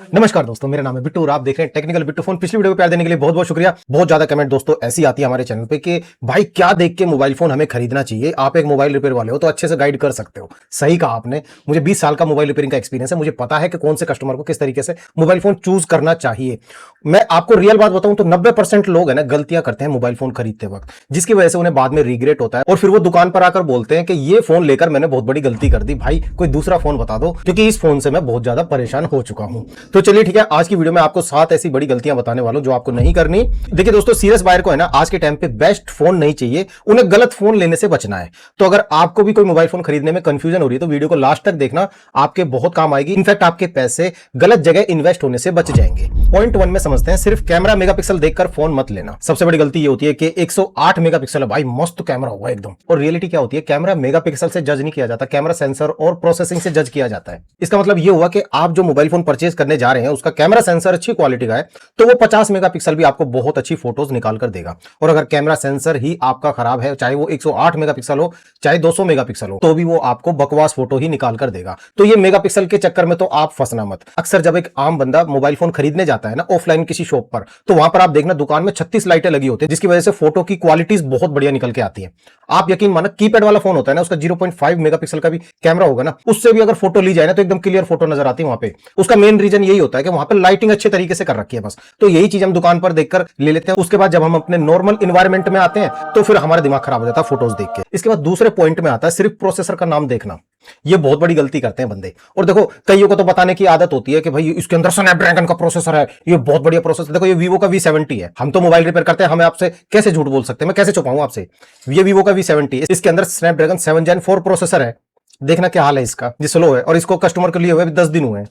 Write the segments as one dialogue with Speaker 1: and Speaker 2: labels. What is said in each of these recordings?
Speaker 1: नमस्कार दोस्तों, मेरा नाम है बिट्टू और आप देख रहे हैं टेक्निकल बिट्टू फोन। पिछली वीडियो को प्यार देने के लिए बहुत बहुत शुक्रिया। बहुत ज्यादा कमेंट दोस्तों ऐसी आती है हमारे चैनल पे कि भाई क्या देख के मोबाइल फोन हमें खरीदना चाहिए। आप एक मोबाइल रिपेयर वाले हो तो अच्छे से गाइड कर सकते हो। सही कहा आपने। मुझे 20 साल का मोबाइल रिपेयरिंग का एक्सपीरियंस है। मुझे पता है कि कौन से कस्टमर को किस तरीके से मोबाइल फोन चूज करना चाहिए। मैं आपको रियल बात बताऊं तो 90% लोग है ना गलतियां करते हैं मोबाइल फोन खरीदते वक्त, जिसकी वजह से उन्हें बाद में रिग्रेट होता है और फिर वो दुकान पर आकर बोलते हैं कि ये फोन लेकर मैंने बहुत बड़ी गलती कर दी, भाई कोई दूसरा फोन बता दो क्योंकि इस फोन से मैं बहुत ज्यादा परेशान हो चुका हूं। तो चलिए ठीक है, आज की वीडियो में आपको 7 ऐसी बड़ी गलतियां बताने वाला हूं जो आपको नहीं करनी। देखिए दोस्तों, सीरियस बायर को है ना आज के टाइम पे बेस्ट फोन नहीं चाहिए, उन्हें गलत फोन लेने से बचना है। तो अगर आपको भी कोई मोबाइल फोन खरीदने में कंफ्यूजन हो रही है तो वीडियो को लास्ट तक देखना, आपके बहुत काम आएगी। इनफैक्ट आपके पैसे गलत जगह इन्वेस्ट होने से बच जाएंगे। पॉइंट 1 में समझते हैं, सिर्फ कैमरा मेगापिक्सल देखकर फोन मत लेना। सबसे बड़ी गलती ये होती है कि 108 मेगापिक्सल है, भाई मस्त कैमरा होगा एकदम। और रियलिटी क्या होती है, कैमरा मेगापिक्सल से जज नहीं किया जाता, कैमरा सेंसर और प्रोसेसिंग से जज किया जाता है। इसका मतलब ये हुआ कि आप जो मोबाइल फोन परचेज करने जा रहे हैं उसका कैमरा सेंसर अच्छी क्वालिटी का है तो वो 50 मेगापिक्सल भी आपको बहुत अच्छी फोटोज निकाल कर देगा। और अगर कैमरा सेंसर ही आपका खराब है, चाहे वो 108 मेगापिक्सल हो चाहे 200 मेगापिक्सल हो, तो भी वो आपको बकवास फोटो ही निकाल कर देगा। तो ये मेगापिक्सल के चक्कर में तो आप फंसना मत। अक्सर जब एक आम बंदा मोबाइल फोन खरीदने जाता है ना ऑफलाइन किसी शॉप पर, तो वहां पर आप देखना दुकान में 36 लाइटें लगी होती है, जिसकी वजह से फोटो की क्वालिटीज बहुत बढ़िया निकल के आती है। आप यकीन माना, कीपैड वाला फोन होता है ना, उसका 0.5 मेगापिक्सल का भी कैमरा होगा ना, उससे भी अगर फोटो ली जाए ना तो एकदम क्लियर फोटो नजर आती है वहां पे। उसका मेन रीजन यही होता है कि वहां पर लाइटिंग अच्छे तरीके से कर रखी है बस। तो यही चीज हम दुकान पर देखकर ले लेते हैं। उसके बाद जब हम अपने नॉर्मल इन्वायरमेंट में आते हैं तो फिर हमारा दिमाग खराब हो जाता है फोटोज देख के। इसके बाद दूसरे पॉइंट में आता है सिर्फ प्रोसेसर का नाम देखना। ये बहुत बड़ी गलती करते हैं बंदे। और देखो, कईयों को तो बताने की आदत होती है कि भाई इसके अंदर स्नैपड्रैगन का प्रोसेसर है, ये बहुत बढ़िया प्रोसेसर। देखो ये वीवो का V70 है, हम तो मोबाइल रिपेयर करते हैं, हमें आपसे कैसे झूठ बोल सकते हैं, मैं कैसे छुपाऊं आपसे। ये वीवो का V70, इसके अंदर स्नैपड्रैगन 7 Gen 4 प्रोसेसर है। देखना क्या हाल है इसका, ये स्लो है और इसको कस्टमर के लिए हुए 10 दिन हुए हैं।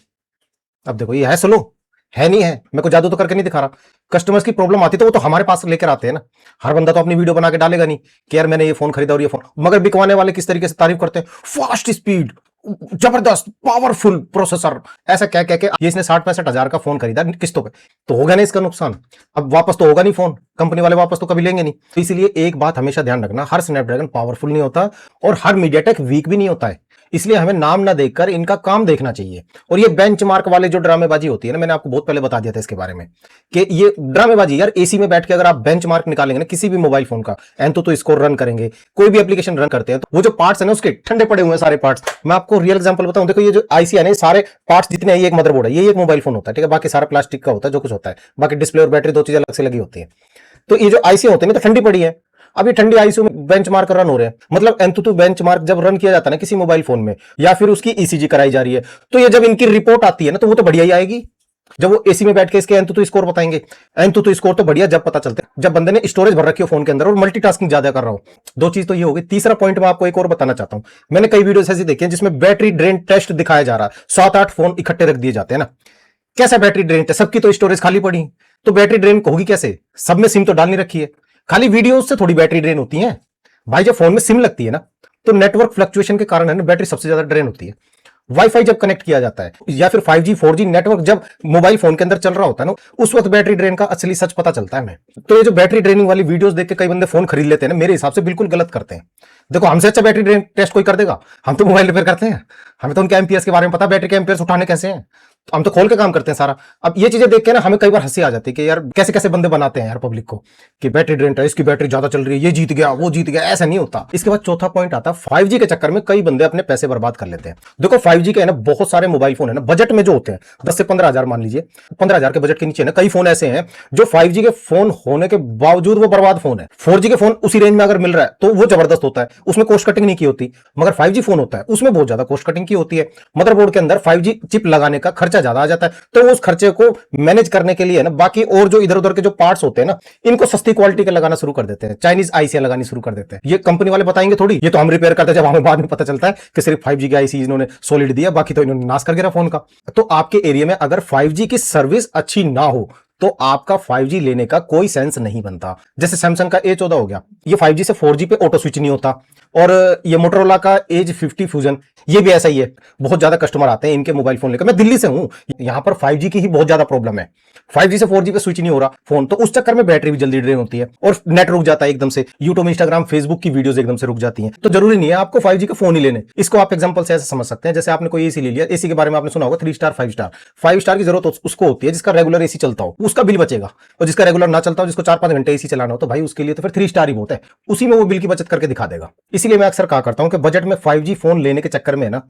Speaker 1: अब देखो ये है स्लो, है नहीं है, मैं को जादू तो करके नहीं दिखा रहा। कस्टमर्स की प्रॉब्लम आती तो वो तो हमारे पास लेकर आते हैं ना। हर बंदा तो अपनी वीडियो बना के डालेगा नहीं कि यार मैंने ये फोन खरीदा और ये फोन, मगर बिकवाने वाले किस तरीके से तारीफ करते हैं, फास्ट स्पीड, जबरदस्त पावरफुल प्रोसेसर, ऐसा क्या क्या ये इसने 60-65 हजार का फोन खरीदा किस्तों पे, तो होगा ना इसका नुकसान। अब वापस तो होगा नहीं फोन, कंपनी वाले वापस तो कभी लेंगे नहीं। तो इसलिए एक बात हमेशा ध्यान रखना, हर स्नैपड्रैगन पावरफुल नहीं होता और हर मीडियाटेक वीक भी नहीं होता है। इसलिए हमें नाम ना देखकर इनका काम देखना चाहिए। और ये बेंचमार्क वाले जो ड्रामेबाजी होती है ना, मैंने आपको बहुत पहले बता दिया था इसके बारे में कि ये ड्रामेबाजी, यार एसी में बैठ के अगर आप बेंचमार्क निकालेंगे ना किसी भी मोबाइल फोन का, एंतु तो इसको रन करेंगे, कोई भी एप्लीकेशन रन करते हैं तो वो जो पार्ट्स है ना उसके ठंडे पड़े हुए हैं सारे पार्ट्स। मैं आपको रियल एग्जांपल बताऊं, देखो ये जो आईसी है ना, सारे पार्ट्स जितने हैं, ये एक मदरबोर्ड है, ये एक मोबाइल फोन होता है, ठीक है, बाकी सारा प्लास्टिक का होता है जो कुछ होता है, बाकी डिस्प्ले और बैटरी दो चीजें अलग से लगी होती है। तो ये जो आईसी होते हैं ना तो ठंडी पड़ी है, अभी ठंडी आईसीयू में बेंचमार्क रन हो रहे हैं। मतलब एंतुतु बेंचमार्क जब रन किया जाता है ना किसी मोबाइल फोन में, या फिर उसकी ईसीजी कराई जा रही है, तो ये जब इनकी रिपोर्ट आती है ना तो वो तो बढ़िया ही आएगी। जब वो एसी में बैठ के इसके एंतुतु स्कोर बताएंगे, एंतुतु स्कोर तो बढ़िया जब पता चलता है जब बंदे ने स्टोरेज भर रखी हो फोन के अंदर और मल्टीटास्किंग ज्यादा कर रहा हो। दो चीज तो ये होगी। तीसरा पॉइंट मैं आपको एक और बताना चाहता हूं, मैंने कई वीडियोस ऐसी देखी हैं जिसमें बैटरी ड्रेन टेस्ट दिखाया जा रहा है, 7-8 फोन इकट्ठे रख दिए जाते हैं ना। कैसा बैटरी ड्रेन टेस्ट, सबकी तो स्टोरेज खाली पड़ी, तो बैटरी ड्रेन होगी कैसे, सब में सिम तो डालनी रखी है, खाली वीडियो से थोड़ी बैटरी ड्रेन होती है भाई। जब फोन में सिम लगती है ना तो नेटवर्क फ्लक्चुएशन के कारण है ना बैटरी सबसे ज्यादा ड्रेन होती है। वाईफाई जब कनेक्ट किया जाता है या फिर 5G 4G नेटवर्क जब मोबाइल फोन के अंदर चल रहा होता है ना, उस वक्त बैटरी ड्रेन का असली सच पता चलता है हमें। तो ये जो बैटरी ड्रेनिंग वाली वीडियोस देख के कई बंदे फोन खरीद लेते हैं ना, मेरे हिसाब से बिल्कुल गलत करते हैं। देखो हमसे अच्छा बैटरी ड्रेन टेस्ट कोई कर देगा, हम तो मोबाइल रिपेयर करते हैं, हमें तो उनके एमपीएस के बारे में पता, बैटरी के एमपीएस उठाने कैसे हैं, हम तो खोल के काम करते हैं सारा। अब ये चीजें देख के ना हमें कई बार हंसी आ जाती है कि यार कैसे कैसे बंदे बनाते हैं यार पब्लिक को कि बैटरी ड्रेन है, इसकी बैटरी ज्यादा चल रही है, ये जीत गया वो जीत गया, ऐसा नहीं होता। इसके बाद चौथा पॉइंट आता है 5G के चक्कर में कई बंदे अपने पैसे बर्बाद कर लेते हैं। देखो 5G के है ना बहुत सारे मोबाइल फोन है ना बजट में जो होते हैं 10 से 15 हजार, मान लीजिए 15 हजार के बजट के नीचे ना कई फोन ऐसे हैं जो 5G के फोन होने के बावजूद वो बर्बाद फोन है। 4G के फोन उसी रेंज में अगर मिल रहा है तो वो जबरदस्त होता है, उसमें कॉस्ट कटिंग नहीं की होती, मगर 5G फोन होता है उसमें बहुत ज्यादा कॉस्ट कटिंग की होती है। मदरबोर्ड के अंदर 5G चिप लगाने का खर्चा ज्यादा आ जाता है, तो उस खर्चे को मैनेज करने के लिए ना बाकी और जो इधर उधर के जो पार्ट्स होते हैं ना इनको सस्ती क्वालिटी के लगाना शुरू कर देते हैं, चाइनीज आईसी लगानी शुरू कर देते हैं। ये कंपनी वाले बताएंगे थोड़ी, ये तो हम रिपेयर करते हैं जब हमें बाद में पता चलता है कि सिर्फ 5G की आईसी इन्होंने सॉलिड दिया, बाकी तो इन्होंने नाश कर गिरा फोन का। तो आपके एरिया में अगर 5G की सर्विस अच्छी ना हो तो आपका 5G लेने का कोई सेंस नहीं बनता। जैसे सैमसंग का A14 हो गया, ये 5G से 4G पे ऑटो स्विच नहीं होता और ये मोटरोला का एज 50 फ्यूजन, ये भी ऐसा ही है। बहुत ज्यादा कस्टमर आते हैं इनके मोबाइल फोन लेकर। मैं दिल्ली से हूं, यहां पर 5G की ही बहुत ज्यादा प्रॉब्लम है। 5G से 4G पे स्विच नहीं हो रहा फोन, तो उस चक्कर में बैटरी भी जल्दी ड्रेन होती है और नेट रुक जाता है एकदम से। यूट्यूब, इंस्टाग्राम, फेसबुक की वीडियोस एकदम से रुक जाती हैं। तो जरूरी नहीं है आपको 5G का फोन ही लेने। इसको आप एग्जांपल से ऐसे समझ सकते हैं, जैसे आपने कोई एसी ले लिया। एसी के बारे में आपने सुना होगा 3 स्टार 5 स्टार। 5 स्टार की जरूरत उसको होती है जिसका रेगुलर एसी चलता हो, उसका बिल बचेगा। और जिसका रेगुलर ना चलता हो, जिसको 4-5 घंटे एसी चलाना हो, तो भाई उसके लिए तो फिर 3 स्टार ही बहुत है। उसी में वो बिल की बचत करके दिखा देगा। इसीलिए मैं अक्सर कहा करता हूं कि बजट में 5G फोन लेने के चक्कर में ना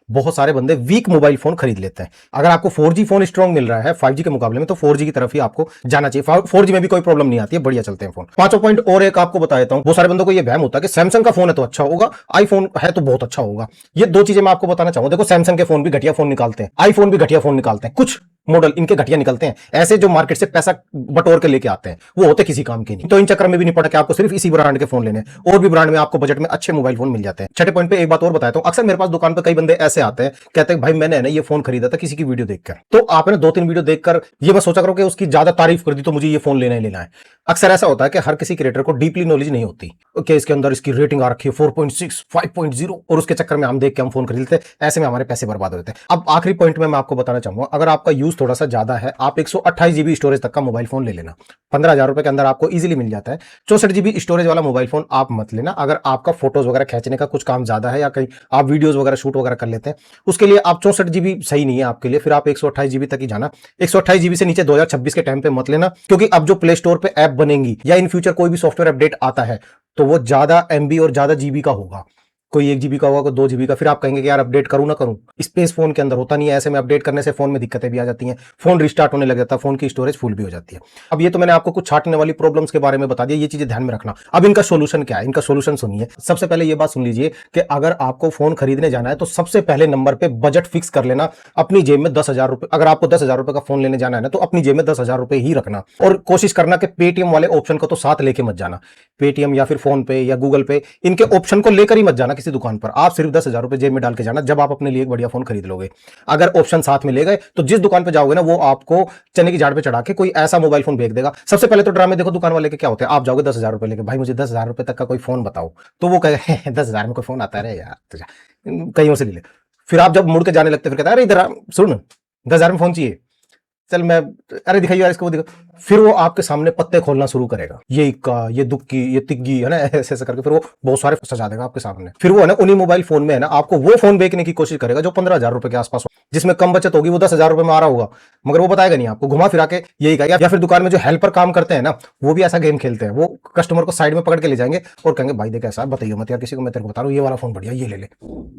Speaker 1: बहुत सारे बंदे वीक मोबाइल फोन खरीद लेते हैं। अगर आपको 4G फोन स्ट्रॉन्ग मिल रहा है 5G के मुकाबले में, तो 4G की तरफ ही आपको जाना चाहिए। 4G में भी कोई प्रॉब्लम नहीं आती है, बढ़िया चलते हैं फोन। पांचों पॉइंट और एक आपको बता देता हूं। बहुत सारे बंदों को ये वहम होता है कि सैमसंग का फोन है तो अच्छा होगा, आईफोन है तो बहुत अच्छा होगा। ये दो चीजें मैं आपको बताना चाहूंगा। देखो, सैमसंग के फोन भी घटिया फोन निकालते हैं, आईफोन भी घटिया फोन निकालते हैं, कुछ मॉडल इनके घटिया निकलते हैं। ऐसे जो मार्केट से पैसा बटोर के लेके आते हैं, वो होते किसी काम के नहीं। तो इन चक्कर में भी नहीं पड़ा कि आपको सिर्फ इसी ब्रांड के फोन लेने, और भी ब्रांड में आपको बजट में अच्छे मोबाइल फोन मिल जाते हैं। छठे पॉइंट पे एक बात और बताता हूं। अक्सर मेरे पास दुकान पे कई बंदे ऐसे आते हैं, कहते हैं भाई मैंने ना ये फोन खरीदा था किसी की वीडियो देखकर। तो आपने 2-3 वीडियो देखकर ये मैं सोचा करो कि उसकी ज्यादा तारीफ कर दी तो मुझे ये फोन लेना ही लेना है। अक्सर ऐसा होता है कि हर किसी क्रिएटर को डीपली नॉलेज नहीं होती कि इसके अंदर इसकी रेटिंग आ रखी है 4.6, 5.0, और उसके चक्कर में हम देख के हम फोन खरीद लेते हैं। ऐसे में हमारे पैसे बर्बाद हो जाते हैं। अब आखिरी पॉइंट में मैं आपको बताना चाहूंगा, अगर आपका यूज थोड़ा सा ज्यादा है, आप 128 जीबी स्टोरेज तक का मोबाइल फोन ले लेना। 15,000 रुपए के अंदर आपको इजीली मिल जाता है। 64 जीबी स्टोरेज वाला मोबाइल फोन आप मत लेना। अगर आपका फोटोज वगैरह खींचने का कुछ काम ज्यादा है, या कहीं आप वीडियोज वगैरह शूट वगैरह कर लेते हैं, उसके लिए आप 64 जीबी सही नहीं है आपके लिए। फिर आप 128 जीबी तक ही जाना। 128 जीबी से नीचे 2026 के टाइम पे मत लेना, क्योंकि अब जो प्ले स्टोर पे ऐप बनेंगी या इन फ्यूचर कोई भी सॉफ्टवेयर अपडेट आता है, तो वो ज्यादा एमबी और ज्यादा जीबी का होगा। कोई 1 जीबी का होगा, कोई 2 जीबी का। फिर आप कहेंगे कि यार अपडेट करूं ना करूं, स्पेस फोन के अंदर होता नहीं है। ऐसे में अपडेट करने से फोन में दिक्कतें भी आ जाती हैं, फोन रिस्टार्ट होने लग जाता है, फोन की स्टोरेज फुल भी हो जाती है। अब ये तो मैंने आपको कुछ छाटने वाली प्रॉब्लम्स के बारे में बता दिया, ये चीजें ध्यान में रखना। अब इनका सोल्यूशन क्या है, इनका सोल्यूशन सुनिए। सबसे पहले ये बात सुन लीजिए कि अगर आपको फोन खरीदने जाना है तो सबसे पहले नंबर पे बजट फिक्स कर लेना। अपनी जेब में 10,000 रुपए, अगर आपको 10,000 रुपए का फोन लेने जाना है ना, तो अपनी जेब में 10,000 रुपए ही रखना। और कोशिश करना कि पेटीएम वाले ऑप्शन को तो साथ लेके मत जाना। पेटीएम या फिर फोन पे या गूगल पे, इनके ऑप्शन को लेकर ही मत जाना किसी दुकान पर। आप सिर्फ 10,000 रुपए जेब में डाल के जाना जब आप अपने लिए एक बढ़िया फोन खरीद लोगे। अगर ऑप्शन साथ में ले गए तो जिस दुकान पे जाओगे ना, वो आपको चने की झाड़ पे चढ़ा के कोई ऐसा मोबाइल फोन बेच देगा। सबसे पहले तो ड्रामे देखो दुकान वाले के क्या होते हैं। आप जाओगे 10,000 रुपए लेके, भाई मुझे 10,000 रुपए तक का कोई फोन बताओ, तो वो कहे 10,000 में कोई फोन आता है यार, तो कहीं से ले ले। फिर आप जब मुड़ के जाने लगते फिर कहता है अरे इधर सुन, 10,000 में फोन चाहिए, चल मैं, अरे दिखाइए यार इसको, वो दिखा। फिर वो आपके सामने पत्ते खोलना शुरू करेगा, ये इक्का, ये दुक्की, ये तिग्गी, है ना, ऐसे ऐसे करके फिर वो बहुत सारे सजा देगा आपके सामने। फिर वो है ना उन्हीं मोबाइल फोन में है ना आपको वो फोन बेचने की कोशिश करेगा जो 15,000 रुपए के आसपास हो, जिसमें कम बचत होगी। वो 10,000 रुपए में आ रहा होगा, मगर वो बताएगा नहीं आपको, घुमा फिरा के यही कहेगा। या फिर दुकान में जो हेल्पर काम करते हैं ना, वो भी ऐसा गेम खेलते हैं। वो कस्टमर को साइड में पकड़ के ले जाएंगे और कहेंगे भाई देख ऐसा बताइए मत यार किसी को, मैं तेरे को बता रहा हूँ ये वाला फोन बढ़िया, ये ले ले,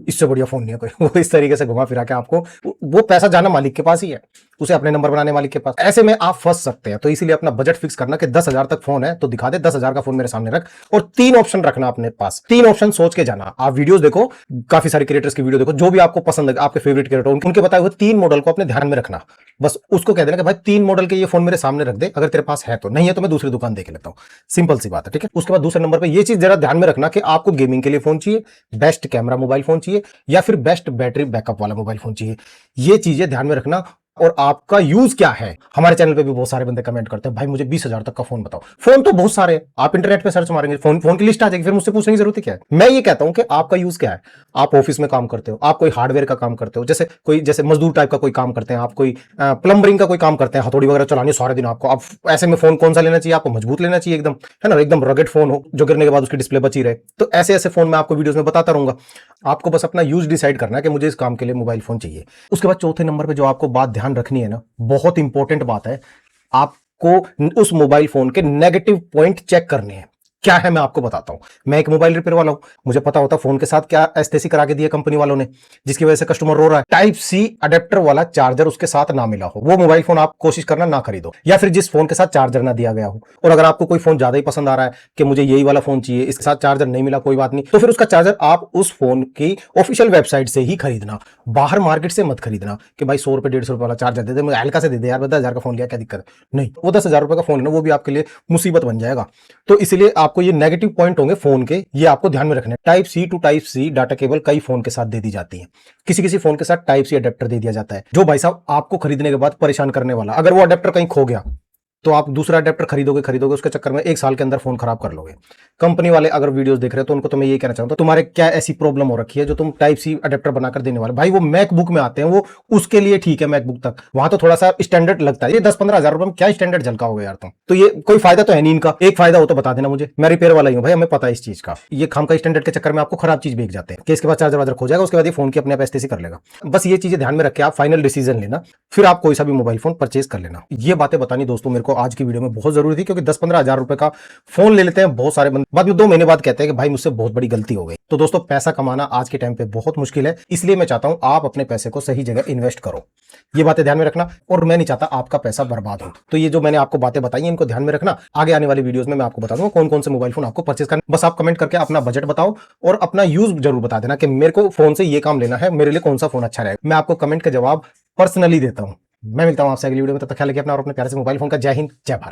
Speaker 1: इससे बढ़िया फोन नहीं है कोई। वो इस तरीके से घुमा फिरा के आपको, वो पैसा जाना मालिक के पास ही है, उसे अपने नंबर बनाने मालिक के पास। ऐसे में आप फंस सकते हैं। तो इसीलिए अपना बजट फिक्स करना कि 10,000 तक फोन है तो दिखा दे, 10,000 का फोन मेरे सामने रख, और 3 ऑप्शन रखना अपने पास। 3 ऑप्शन सोच के जाना। आप वीडियोस देखो, काफी सारे क्रिएटर्स की वीडियो देखो, जो भी आपको पसंद है, आपके फेवरेट क्रिएटर उनके बताए हुए 3 मॉडल को अपने ध्यान में रखना। बस उसको कह देना कि भाई 3 मॉडल के ये फोन मेरे सामने रख दे, अगर तेरे पास है तो, नहीं है तो मैं दूसरी दुकान देख लेता हूं। सिंपल सी बात है, ठीक है। उसके बाद दूसरे नंबर पे ये चीज जरा ध्यान में रखना कि आपको गेमिंग के लिए फोन चाहिए, बेस्ट कैमरा मोबाइल फोन चाहिए, या फिर बेस्ट बैटरी बैकअप वाला मोबाइल फोन चाहिए। ये चीजें ध्यान में रखना। और आपका यूज क्या है। हमारे चैनल पे भी बहुत सारे बंदे कमेंट करते हैं भाई मुझे 20,000 तक का फोन बताओ। फोन तो बहुत सारे हैं, आप इंटरनेट पे सर्च मारेंगे फोन की लिस्ट आ जाएगी, फिर मुझसे पूछने की जरूरत है क्या है। मैं ये कहता हूं कि आपका यूज क्या है। आप ऑफिस में काम करते हो, आप कोई हार्डवेयर का काम करते हो, जैसे मजदूर टाइप का कोई काम करते हैं, आप कोई प्लम्बरिंग का कोई काम करते हैं, हथौड़ी वगैरह चलानी सारे दिन आपको। आप ऐसे में फोन कौन सा लेना चाहिए, आपको मजबूत लेना चाहिए एकदम, है ना, एकदम रगेड फोन हो जो गिरने के बाद उसकी डिस्प्ले बची रहे। तो ऐसे ऐसे फोन मैं आपको वीडियोस में बताता रहूंगा। आपको बस अपना यूज डिसाइड करना है कि मुझे इस काम के लिए मोबाइल फोन चाहिए। उसके बाद चौथे नंबर पे जो आपको बात ध्यान रखनी है ना, बहुत इंपॉर्टेंट बात है, आपको उस मोबाइल फोन के नेगेटिव पॉइंट चेक करने हैं। क्या है मैं आपको बताता हूं। मैं एक मोबाइल रिपेयर वाला हूं, मुझे पता होता फोन के साथ क्या एस्थेसी करा के दिया कंपनी वालों ने, जिसकी वजह से कस्टमर रो रहा है। टाइप सी अडेप्टर वाला चार्जर उसके साथ ना मिला हो, वो मोबाइल फोन आप कोशिश करना ना खरीदो। या फिर जिस फोन के साथ चार्जर ना दिया गया हो, और अगर आपको कोई फोन ज्यादा ही पसंद आ रहा है कि मुझे यही वाला फोन चाहिए, इसके साथ चार्जर नहीं मिला, कोई बात नहीं, तो फिर उसका चार्जर आप उस फोन की ऑफिशियल वेबसाइट से ही खरीदना, बाहर मार्केट से मत खरीदना कि भाई 100 रुपए 150 रुपए वाला चार्जर दे दे, मुझे हल्का से दे दे यार, 10,000 का फोन लिया क्या दिक्कत है। नहीं, वो 10,000 रुपए का फोन है ना, वो भी आपके लिए मुसीबत बन जाएगा। तो इसलिए आपको ये नेगेटिव पॉइंट होंगे फोन के, ये आपको ध्यान में रखना है। Type C to type C data cable कई फोन के साथ दे दी जाती है, किसी किसी फोन के साथ टाइप सी अडेप्टर दे दिया जाता है, जो भाई साहब आपको खरीदने के बाद परेशान करने वाला। अगर वो अडेप्टर कहीं खो गया तो आप दूसरा अडेप्टर खरीदोगे खरीदोगे उसके चक्कर में 1 साल के अंदर फोन खराब कर लोगे। कंपनी वाले अगर वीडियोस देख रहे हो तो उनको तो मैं ये कहना चाहूंगा, तुम्हारे क्या ऐसी प्रॉब्लम हो रखी है जो तुम टाइप सी अडेप्टर बनाकर देने वाले। भाई वो मैकबुक में आते हैं, वो उसके लिए ठीक है, मैकबुक तक वहां तो थोड़ा सा स्टैंडर्ड लगता है। ये 10-15 हजार रुपए में क्या स्टैंडर्ड झलकाओगे यार तुम। तो ये कोई फायदा तो है नहीं इनका। एक फायदा हो तो बता देना मुझे, मैं रिपेयर वाला ही हूं भाई, हमें पता है इस चीज का। ये खाम का स्टैंडर्ड के चक्कर में आपको खराब चीज बेच जाते हैं कि इसके बाद चार्जर वार्जर खो जाएगा, उसके बाद ये फोन की अपने आप एसटीसी कर लेगा। बस ये चीजें ध्यान में रख के आप फाइनल डिसीजन लेना, फिर आप कोई सा भी मोबाइल फोन परचेज कर लेना। ये बातें बतानी दोस्तों मेरे को आज की वीडियो में बहुत जरूरी थी, क्योंकि 10-15 हजार रुपए का फोन ले लेते हैं बहुत सारे बंदे, बाद में 2 महीने बाद कहते हैं कि भाई मुझसे बहुत बड़ी गलती हो गई। तो दोस्तों पैसा कमाना आज के टाइम पे बहुत मुश्किल है, इसलिए मैं चाहता हूं आप अपने पैसे को सही जगह इन्वेस्ट करो। ये बातें ध्यान में रखना, और मैं नहीं चाहता आपका पैसा बर्बाद हो। तो ये जो मैंने आपको बातें बताई इनको ध्यान में रखना। आगे आने वाली वीडियोस में मैं आपको बता दूंगा कौन कौन से मोबाइल फोन आपको परचेज करना। बस आप कमेंट करके अपना बजट बताओ और अपना यूज जरूर बता देना कि मेरे को फोन से ये काम लेना है, मेरे लिए कौन सा फोन अच्छा रहेगा। मैं आपको कमेंट का जवाब पर्सनली देता हूं। मैं मिलता हूं आपसे अगली वीडियो में, तब तक ख्याल रखिए अपना और अपने प्यारे से मोबाइल फोन का। जय हिंद, जय भारत।